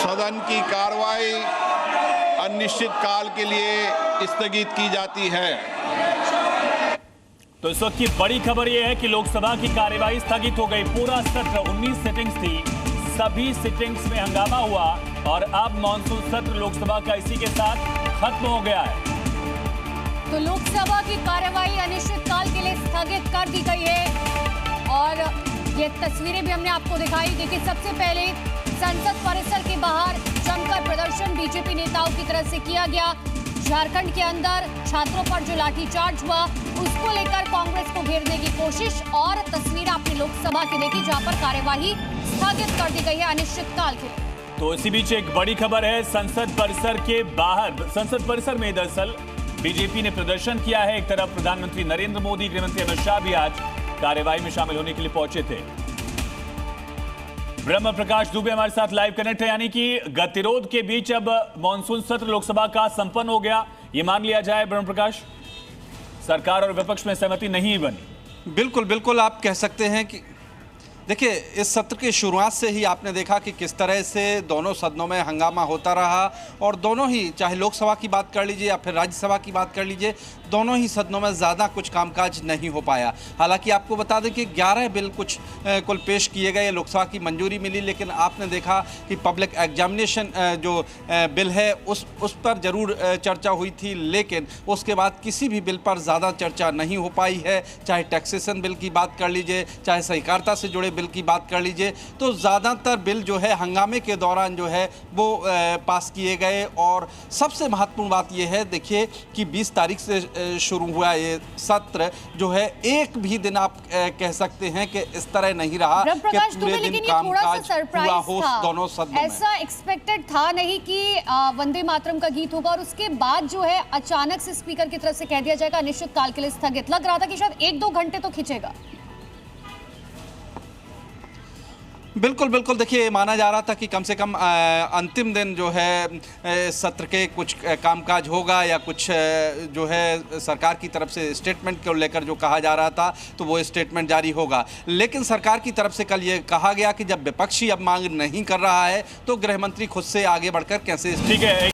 सदन की कार्रवाई अनिश्चित काल के लिए स्थगित की जाती है। तो इस वक्त की बड़ी खबर यह है कि लोकसभा की कार्यवाही स्थगित हो गई। पूरा सत्र 19 सिटिंग्स थी, सभी सिटिंग्स में हंगामा हुआ और अब मॉनसून सत्र लोकसभा का इसी के साथ खत्म हो गया है। तो लोकसभा की कार्यवाही अनिश्चितकाल के लिए स्थगित कर दी गई है और ये तस्वीरें भी हमने आपको दिखाई। देखिए, सबसे पहले संसद परिसर के बाहर जमकर प्रदर्शन बीजेपी नेताओं की तरफ से किया गया। झारखंड के अंदर छात्रों पर जो लाठीचार्ज हुआ उसको लेकर कांग्रेस को घेरने की कोशिश और तस्वीर आपने लोकसभा की देखी जहां पर कार्यवाही स्थगित कर दी गई है अनिश्चितकाल के लिए। तो इसी बीच एक बड़ी खबर है, संसद परिसर के बाहर, संसद परिसर में दरअसल बीजेपी ने प्रदर्शन किया है। एक तरफ प्रधानमंत्री नरेंद्र मोदी, गृहमंत्री अमित शाह भी आज कार्यवाही में शामिल होने के लिए पहुंचे थे। ब्रह्म प्रकाश दुबे हमारे साथ लाइव कनेक्ट है। यानी कि गतिरोध के बीच अब मॉनसून सत्र लोकसभा का संपन्न हो गया, ये मान लिया जाए ब्रह्म प्रकाश, सरकार और विपक्ष में सहमति नहीं बनी। बिल्कुल बिल्कुल आप कह सकते हैं कि देखिए, इस सत्र की शुरुआत से ही आपने देखा कि किस तरह से दोनों सदनों में हंगामा होता रहा और दोनों ही, चाहे लोकसभा की बात कर लीजिए या फिर राज्यसभा की बात कर लीजिए, दोनों ही सदनों में ज़्यादा कुछ कामकाज नहीं हो पाया। हालांकि आपको बता दें कि 11 बिल कुल पेश किए गए, लोकसभा की मंजूरी मिली, लेकिन आपने देखा कि पब्लिक एग्जामिनेशन जो बिल है उस पर ज़रूर चर्चा हुई थी, लेकिन उसके बाद किसी भी बिल पर ज़्यादा चर्चा नहीं हो पाई है। चाहे टैक्सेशन बिल की बात कर लीजिए, चाहे सहकारिता से जुड़े बिल की बात कर लीजिए, तो ज़्यादातर बिल जो है हंगामे के दौरान जो है वो पास किए गए। और सबसे महत्वपूर्ण बात यह है, देखिए कि 20 तारीख से शुरू हुआ ये सत्र जो है, एक भी दिन आप कह सकते हैं कि इस तरह नहीं रहा कि पूरे दिन कामकाज हुआ हो दोनों सदनों में। ऐसा एक्सपेक्टेड था नहीं कि वंदे मातरम का गीत होगा और उसके बाद जो है अचानक से स्पीकर की तरफ से कह दिया जाएगा अनिश्चितकाल के लिए स्थगित। लग रहा था कि शायद 1-2 घंटे तो खिंचेगा। बिल्कुल बिल्कुल, देखिए माना जा रहा था कि कम से कम अंतिम दिन जो है सत्र के कुछ कामकाज होगा या कुछ जो है सरकार की तरफ से स्टेटमेंट को लेकर जो कहा जा रहा था तो वो स्टेटमेंट जारी होगा। लेकिन सरकार की तरफ से कल ये कहा गया कि जब विपक्षी अब मांग नहीं कर रहा है तो गृह मंत्री खुद से आगे बढ़कर कैसे, ठीक है।